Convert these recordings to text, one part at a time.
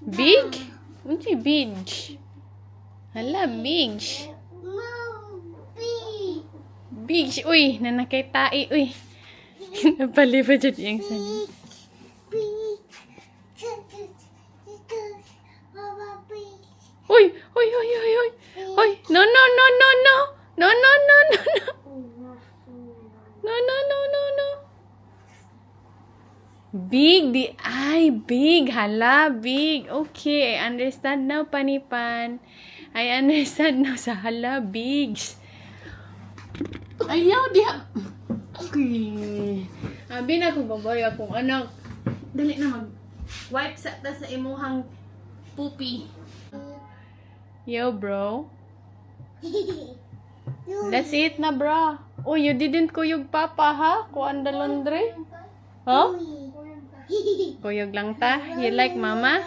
Big? Unsa big? Hala, big. Big. Uy, nanakay tai. Uy. Napalipad dyan yung sanin. Uy! Uy! Uy! Uy! Uy! Uy! No! No! No! No! No! No! No! No! No! No! No! No! No! No! No! Big! Di ay! Big! Hala! Big! Okay. I understand now, Panipan. I understand now sa hala. Bigs. Ayaw! Diha! Okay. Abi na kung baboy akong anak. Dali na mag-wipe sa ta sa imuhang poopy. Yo, bro. That's it na, bro. Oh, you didn't kuyog papa, ha? Kuan the laundry? Huh? Kuyog lang ta? You like mama?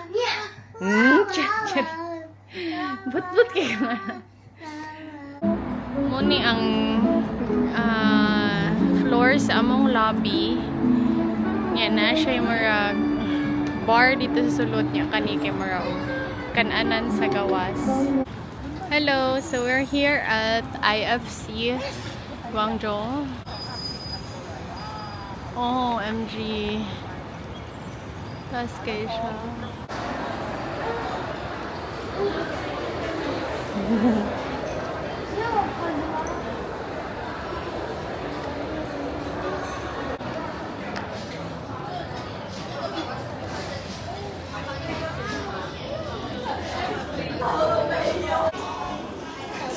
Chat. But kayo nga. Muni ang floor sa among lobby. Yan na siya yung marag bar dito sa sulot niya. Kani kay marag kananan sa gawas. Hello, so we're here at IFC Guangzhou. Oh, MG. Tas kay siya.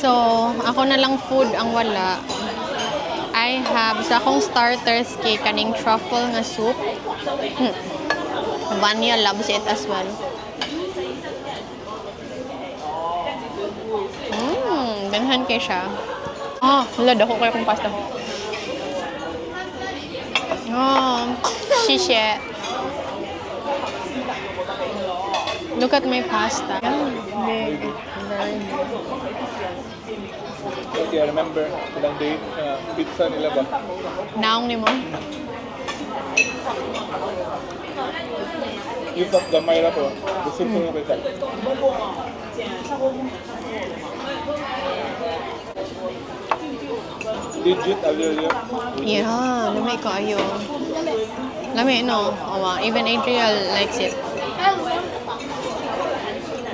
So, ako na lang food ang wala. I have sa akong starters kay kaning truffle nga soup. Vanya loves it as well. Ganhan kay siya. Wala dako kayo kong pasta. Shishie. Look at my pasta. Big. Very big. I remember ilang day pizza nila ba? Naong ni mo? Yung of gamay na to, gusto ko yung pizza. Legit alilio. Yeah, lamay ko ayo. Lamay no. Even Adriel likes it.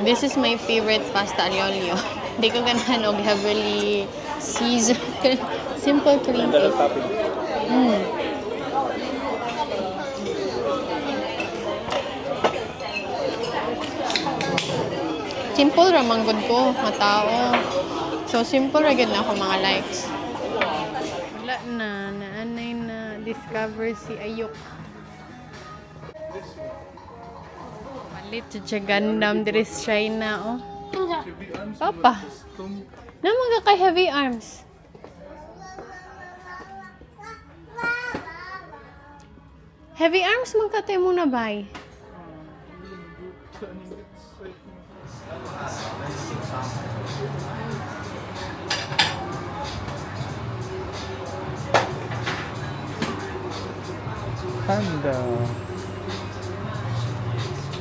This is my favorite pasta aglio. Hindi ko ganahan og heavily seasoned. Simple clean Ganda ng taste. topping. Simple ra man gud ko, mga tao. So simple ra gud na ako mga likes. Wala na, naanay na discover si Ayok. Palit siya gandam diri sa China, oh. Papa. Naman ka kay heavy arms. Heavy arms man ka tayo muna bay. Panda.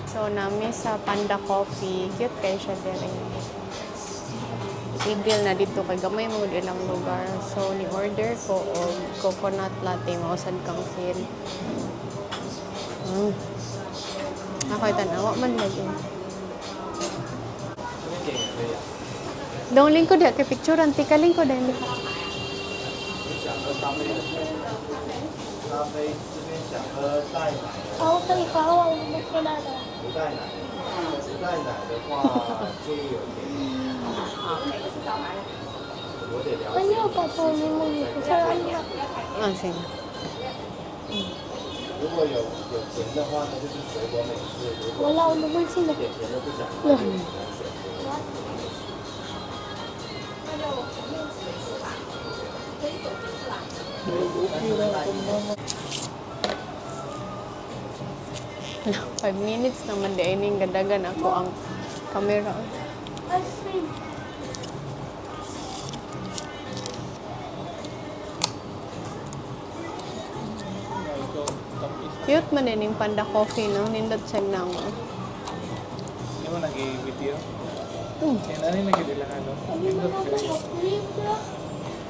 So, nami sa Panda Coffee. Cute kayo siya din. Sigil na dito kay gamay mo ilang lugar. So, ni-order ko o coconut latte. Mausad kang feel. Ako itanawa man lagi. Dong lingko dia kay picturean. Tika lingko din. Sige. 如果有甜的话呢，就是水果美式；如果我老了，我现在。点甜的不想喝，就点水。 5 minutes naman di ay ning gadagan ako ang camera. Cute man din yung Panda Coffee, no? Nindot siya na mo. Ano mo nag-video? Mm. Yan, ano yung nag-ilang ano?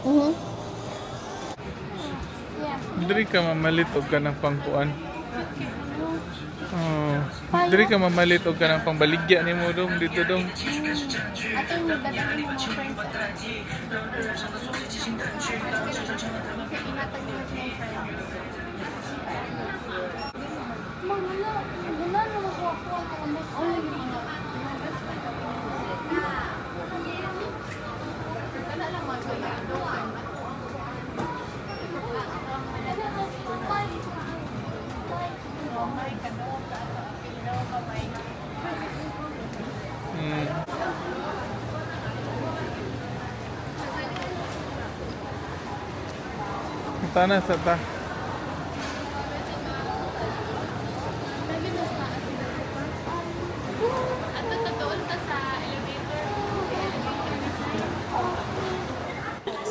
Mhm. Diri ka mamalit og ka ng pangkuan. Oh, diri ka mamalit og ka ng pangbaligya nimo dong dito dong. Ato yung dadalhin mo mga friends. Tana sa ta.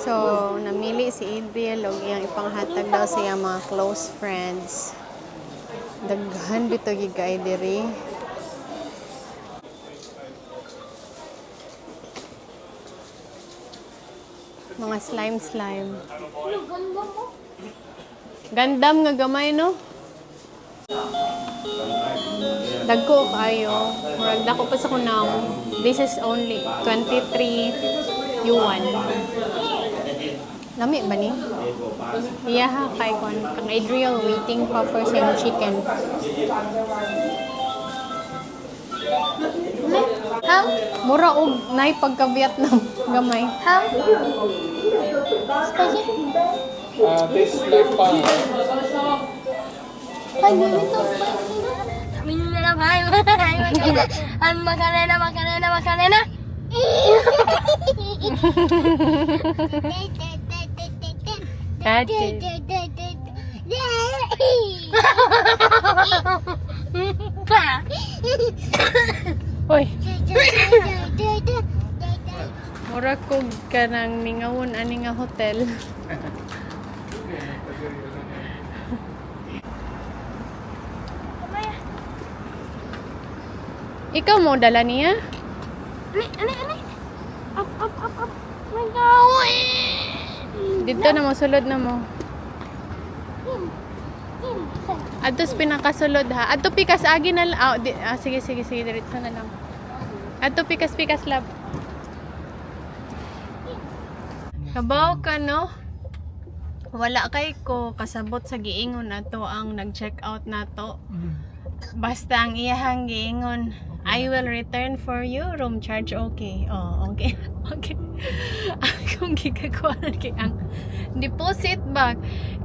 So, namili si Adriel og iyang ipanghatag daw sa iyang mga close friends. Daghan bito gigay diri. Mga slime. Gandam nga gamay, no? Dagko kayo. Murag dako pa sa kunaw. This is only 23 yuan. Lami ba ni? Iya ha, kay kon. Kang Adriel waiting pa for siyang chicken. How? Mura og nay pagka Vietnam gamay. How? Spicy? Taste like pang. Ay, ganito. Minna na bhai, Ang makarena. Daddy. Hoy, mura ko ka ng mingawon ani nga hotel. Ikaw mo dala niya? Ani. Up. Magawi. Dito na mo, sulod na mo. Atos pinakasulod ha. Ato pikas agi na lang. Sige, diretso na lang. Ato pikas lab. Kabaw ka, no? Wala kay ko kasabot sa giingon ato ang nag-check out nato. Basta ang iyahang giingon, I will return for you, room charge okay. Oh, okay. Akong gigagawa kay ang deposit bag.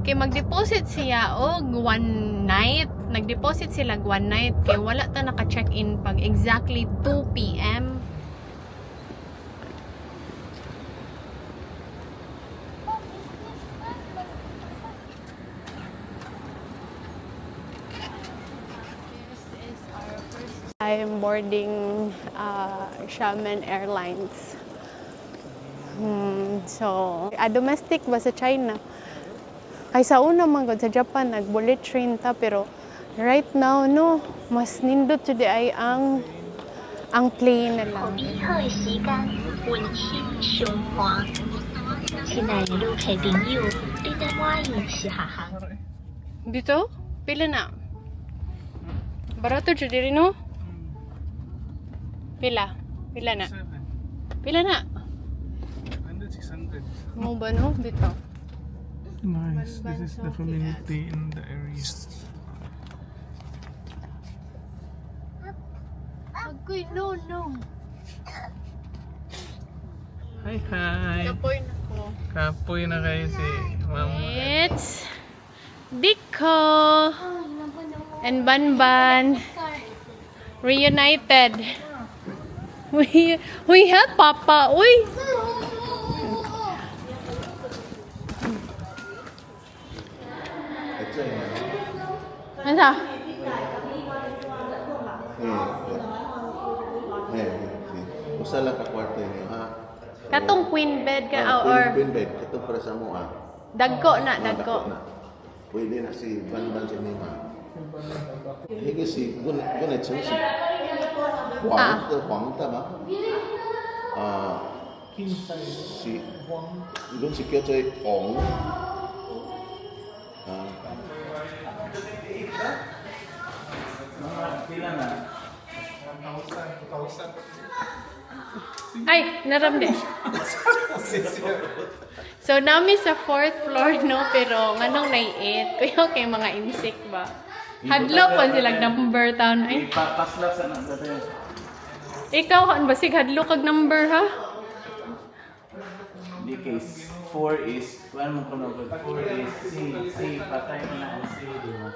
Kay mag-deposit siya og one night. Nag-deposit sila one night kay wala ta naka-check-in pag exactly 2 p.m. I'm boarding Xiamen Airlines. So, domestic ba sa China? Kay sa una man gud sa Japan nag-bullet train ta pero right now no, mas nindot jud ay ang plane na lang. 宾客时间温馨顺滑，亲爱的旅客朋友，你在欢迎是下航。 Dito? Pila na? Barato jud diri no? Pila? Pila na? Pila na? 600. Mo ba no? Dito. Nice. This is the community in the area. Agoy, no. Hi. Kapoy na ko. Kapoy na kayo si Mama. It's Biko and Banban reunited. We have Papa. Uy. Ano? Usa lang ka kwarto niyo ha. Katong queen bed ka Queen or bed katong para sa mo ah. dagko na, Ah, dagko. na. Pwede na si Banban si Nima. 那个是我的城市，黄的嘛，是，阮是叫做黃Ay, naramde. So, nami sa 4th floor, no? Pero, nganong nai-8? Kuya, kay mga insect ba? Hadlok pa silang number town. Ay, Paslap sa nang dati. ikaw, haan ba sig hadlok kag number, ha? Di case 4 is, ano mo ko na 4 is C, patay mo na ang C, di ba?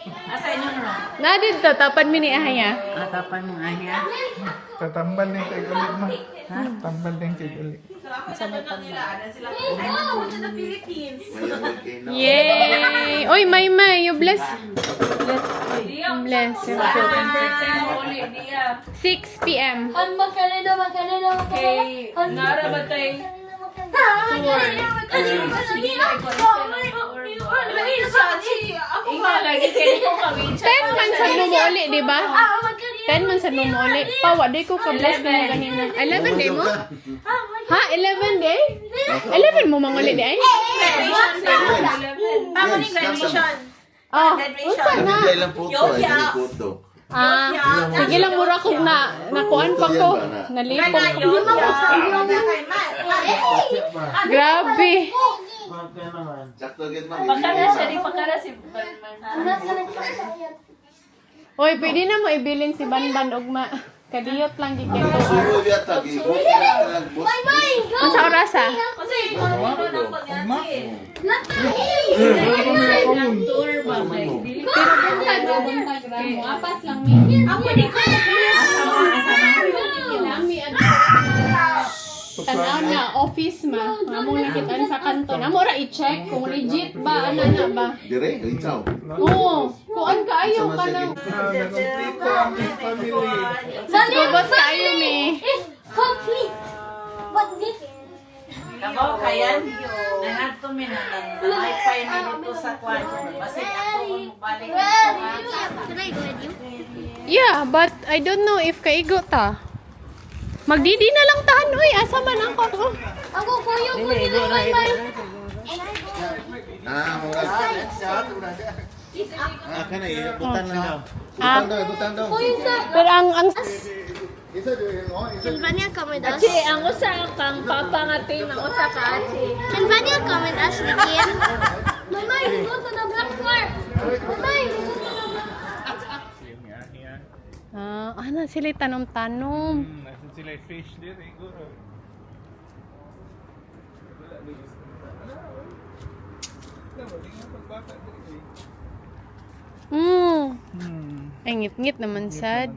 Asa inyong ron? Nadid to, tapan mi ni Ahaya. Atapan mo ahya. Tatambal din kay ulit ma. Tambal din kay ulit. Yay! Oy, Maymay, you bless. Bless. You too. 6 p.m. Ang makarena. Kay Nara Batay. Inga lagi kayo kung kawin 10 man sa lumuli, di ba? 10 man sa lumuli. Pawa, di ko ka-bless na yung ganina. 11 day mo? Ha? 11 day? 11 mo manguli day? Pamuni graduation. Oh, unsa na? Hindi lang puto, hindi puto. Ah, sige lang mura kog nakuan pa ko. Nalipong ko. Grabe. Sakto agad ma. Pakara siya, di pakara si Banman. Oy, pwede na mo ibilin si Banban ugma. Kadiyot lang gikay to. Suruh dia tak ibu lang bos. Unsa oras ah? Kasi ikaw ng pag-yatsi. Tour ba? Pero buntag ra mo. Apas lang mi. Ako di ko. Lami at tanaw na office ma. Among nakitaan sa kanton. Amo ra i-check kung legit ba ana na ba. Dire, ikaw. Oo. Kuan kaayo ka na. Nakomplito ang family. Gubos kaayo mi. Complete. But this Kabaw kayan. Nangat ko minang wifi na dito sa kwarto. Kasi ako balik dito ha. Can I go with you? Yeah, but I don't know if kaigo ta. Magdidi na lang tahan oy, asa man ako. Oh. Ako kuyo ko nila bye. Akan na iya, butan lang daw. Ah. Butan daw. Kuyo ka. Pero ang Can Vanya come with us? Achi, ang usa kang papangatin ang usa ka achi. Can Vanya come with us again? Mama, you go to the black floor. Mama, you go to the ana sila tanom-tanom. Nasan sila fish din, siguro. Ay, ngit-ngit naman sad.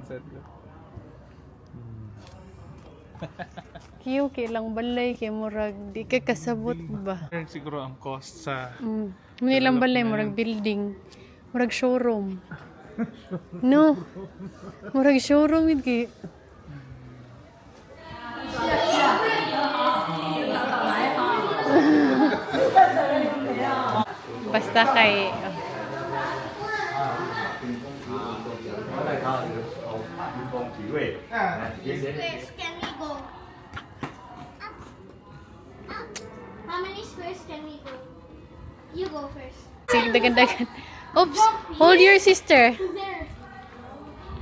Kiyo kailang balay kay murag di ka kasabot ba. Siguro ang cost sa Munilang balay murag building, murag showroom. No. Murag showroom yun kay. Basta kay squares can we go? How many squares can we go? You go first. sige dagan-dagan. Oops, hold your sister. There.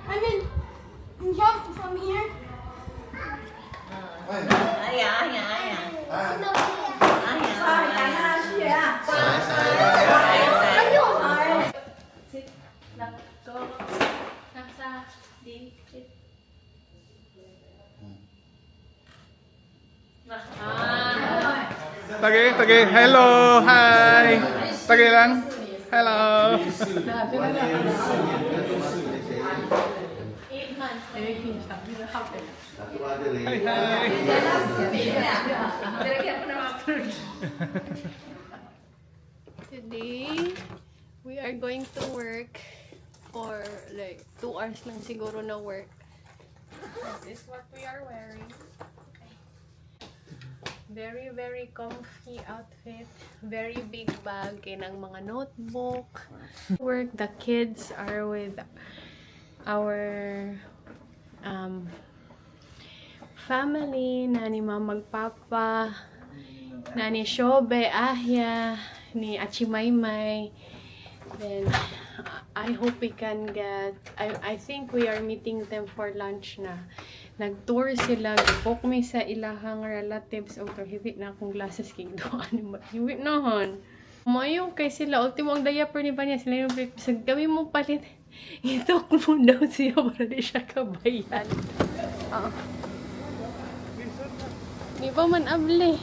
I mean, jump from here. Tage, hello, hi. Tage lang. Hello. 8 months. Satu ada lagi. Today, we are going to work for like 2 hours lang siguro na work. This is what we are wearing. Very, very comfy outfit. Very big bag. Kinang mga notebook. Work, the kids are with our family. Nani Mama Magpapa. Nani Shobe, Ahya. Ni Achimaymay. Then, I hope we can get, I think we are meeting them for lunch na. Nag-tour sila, gipok mi sa ilahang relatives o kahibit na akong glasses king doon. Hibit nohon. Mayo kay sila, ultimo ang diaper ni Banya, sila yung bisag kami mo palit. Itok mo daw siya para di siya kabayan. Oh. Di pa man abli.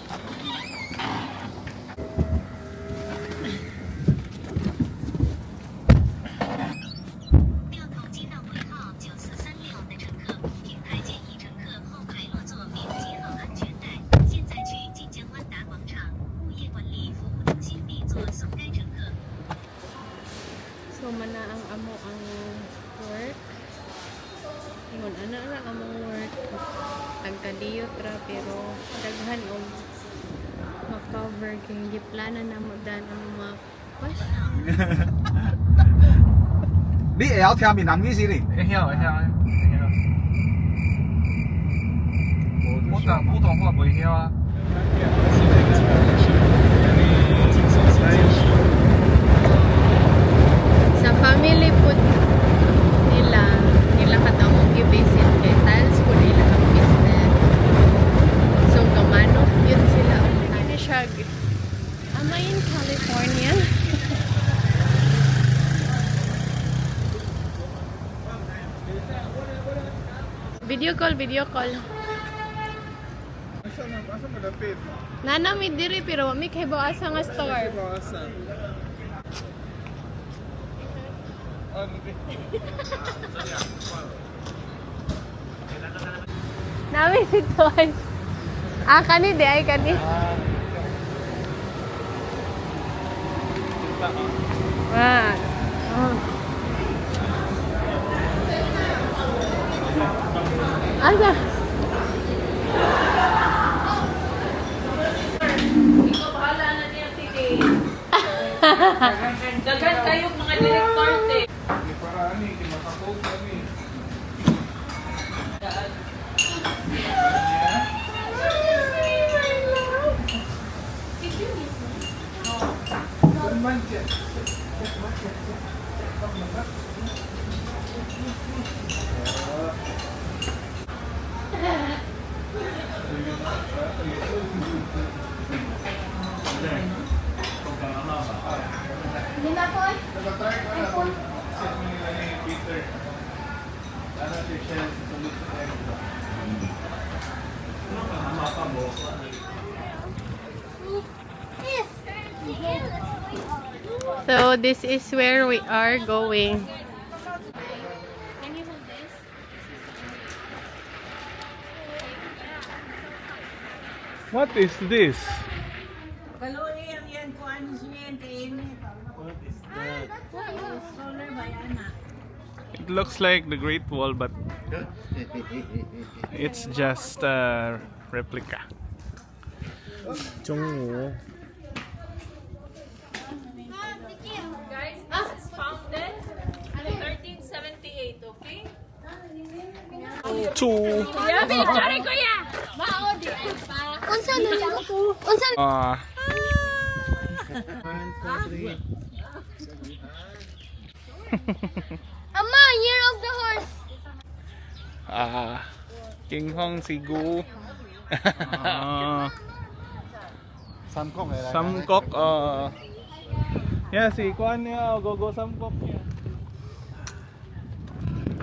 So, mana ang amo ang work. Ingon, ana ra among work. Nagkadiyot ra, pero daghan o makover kay hindi plana na mo dan ang mga pas. 你會曉聽閩南語是哩？會曉。普通話袂曉啊。Sa family po nila katawag i-visit kay tiles po nila ang business. So, gamanof yun sila. Ano siya? Am I in California? Video call. Asa malapit? Nana mi diri pero mi kay asa nga store. Bawasan. Nami dito ay. Kani di ay kani. Oh. Asa? Ikaw bahala na niya, sige. Dagan kayong mga director, te. Para ani, kimakakog kami. So this is where we are going. What is this? Kaluoy ang yan kung ano siya yan kay Amy. What is that? Solar ba yan ah? It looks like the Great Wall, but it's just a replica. Zhongwu. Guys, this is founded in 1378, okay? Two. Yabi, sorry kuya! Mao di ay pa. Unsa na lang ako? Unsa Ama, year of the horse. King Hong Sigu. Samkok. Yeah, si Kwan niya, Gogo Samkok niya.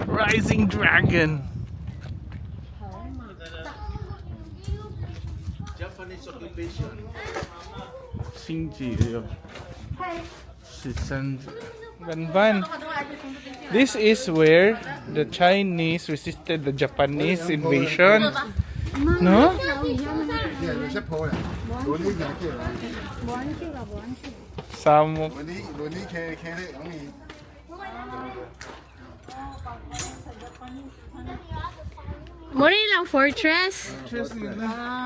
Rising Dragon. Japanese occupation. Xingji. Banban. This is where the Chinese resisted the Japanese invasion. No? Some. Muna nilang fortress.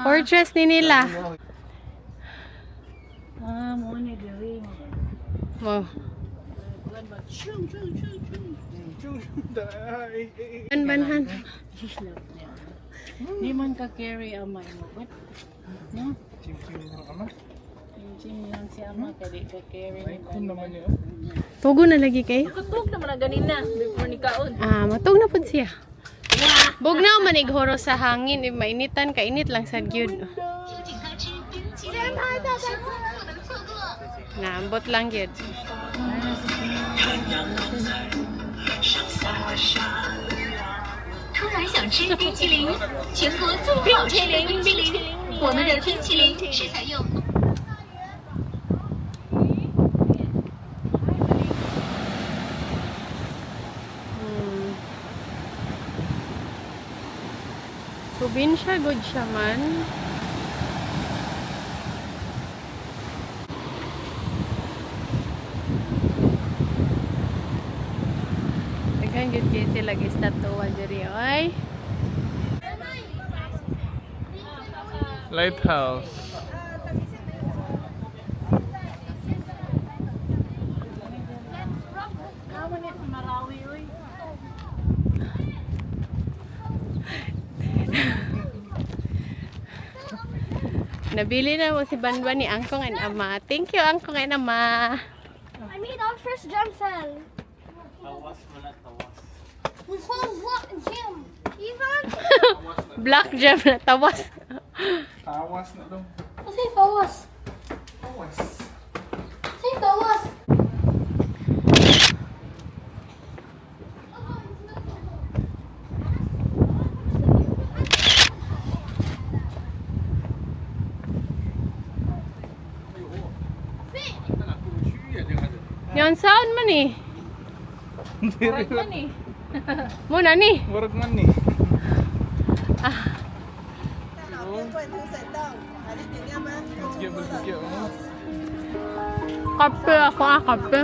Fortress ni nila. Mo ni diri. Wow. Banbanhan. Di man ka carry ang may mo. No? Chim lang si ama kaya ka carry ni ba. Tugo na lagi kayo. Katug naman na ganina before ni kaon. Matug na pud siya. Bugnaw manig horo sa hangin, mainitan kainit lang sa gyud. Naambot lang gyud. 突然想吃冰淇淋，全国最好吃的冰淇淋，我们的冰淇淋是采用。 Probinsya gud siya man. Daghan gud kay sila gistatwa diri oy. Lighthouse. Nabili na mo si Banban ni Angkong and Ama. Thank you, Angkong and Ama. I made our first jam cell. Tawas mo na, tawas. We found what jam? Ivan? Black gem na tawas. Tawas na daw. Kasi tawas. Tawas. Kasi tawas. Yan saan man eh? Muna ni. Murag man ni. Kape ako kape.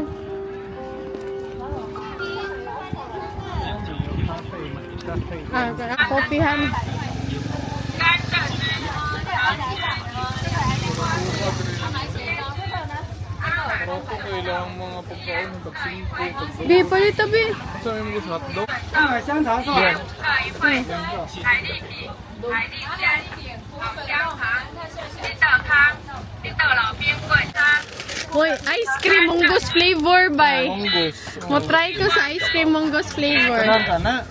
Kopihan. Maroko kailangan mga pagkaon, pagsingko, Bi, palito bi. Saan mo gusto hotdog? 香肠是吧？Hoy, ice cream munggos flavor bay. Monggos. Mo try ko sa ice cream munggos flavor. Kana.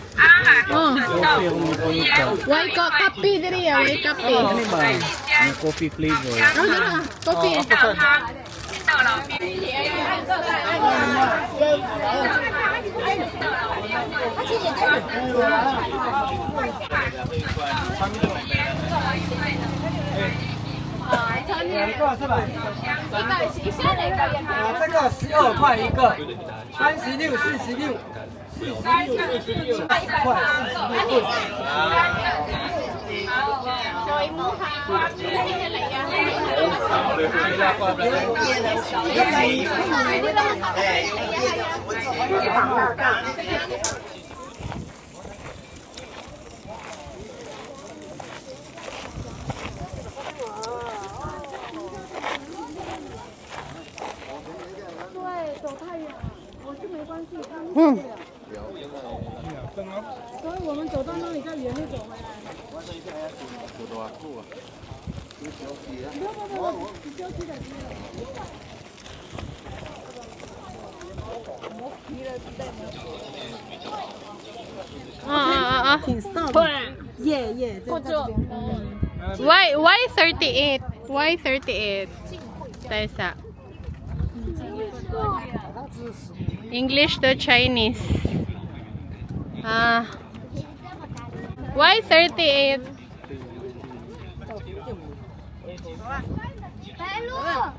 Oh. Coffee ang mupunita. Why ko kape diri ya, why kape. Ano ba? May coffee flavor. Oh, dira. Kopi.这个12块一个，36、46、46、40块，46Why 38? Why 38? Tessa. English to Chinese. Why 38? Hello.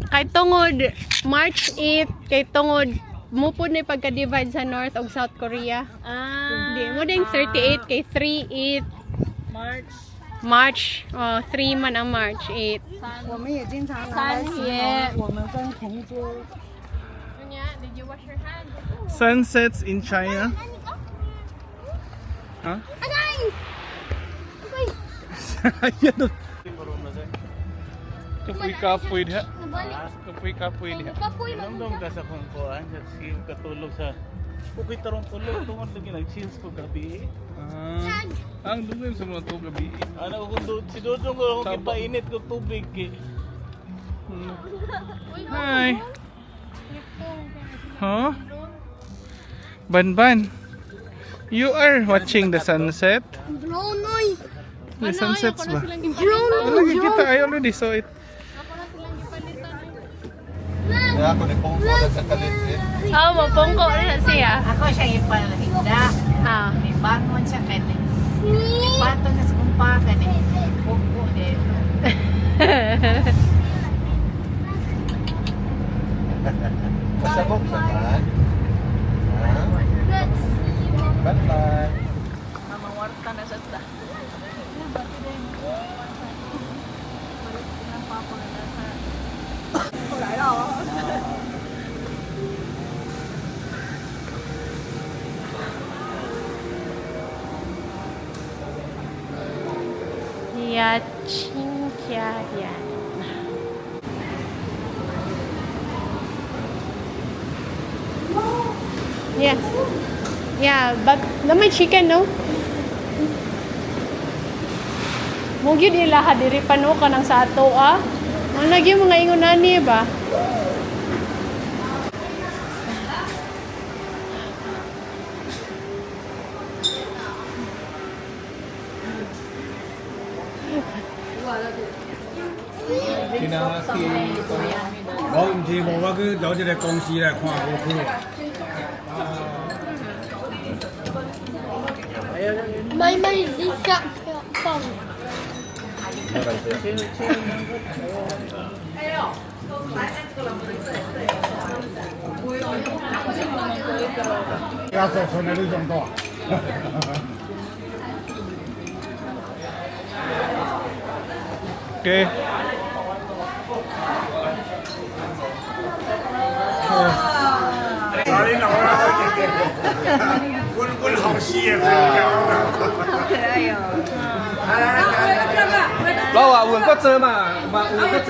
Kay tungod March 8 kay tungod mo po ni pagka-divide sa North ug South Korea. Di mo ding 38 kay 3 8 March 3 man ang March 8. 我们也经常来吃哦，我们跟同桌 niya. Did you wash your hands? Sunsets in China. Huh? Anay! Okay. Ayan. Kapoy-kapoy diha. Nabalik. Kapoy-kapoy diha. Kapoy, Nandong ka sa kung kuhan, sa siyo katulog sa... Kukay tarong tulog, tungod lagi nag-chills ko gabi. Ang dugay sa mga tubig gabi. Ano kung si Dodong ko akong kipainit ko tubig eh. Hi. Huh? Banban. You are watching the sunset? Brown oy. The sunsets ba? Brown oy. Lagi kita, I already saw it. Kaya ako nagpungko na sa kalit eh. Oh, mapungko na siya. Ako siya ipahinda. Ah. May baton siya kani. Baton na sa kumpakan eh. Pungko din. Masabok naman. Ha? Banban. Mamawarta na sa ta. Yaching Kiayan. Yeah. Yeah, but naman chicken, no? Mugyod ilaha diri pa no kanang sa ato ah. Ang lagi mga ingon nani ba?冇唔似冇啊，佢有隻公司咧看過佢。May di siya pang. Kaso sa nalulong to. Okay. Bawa 5個啫嘛，5個啫。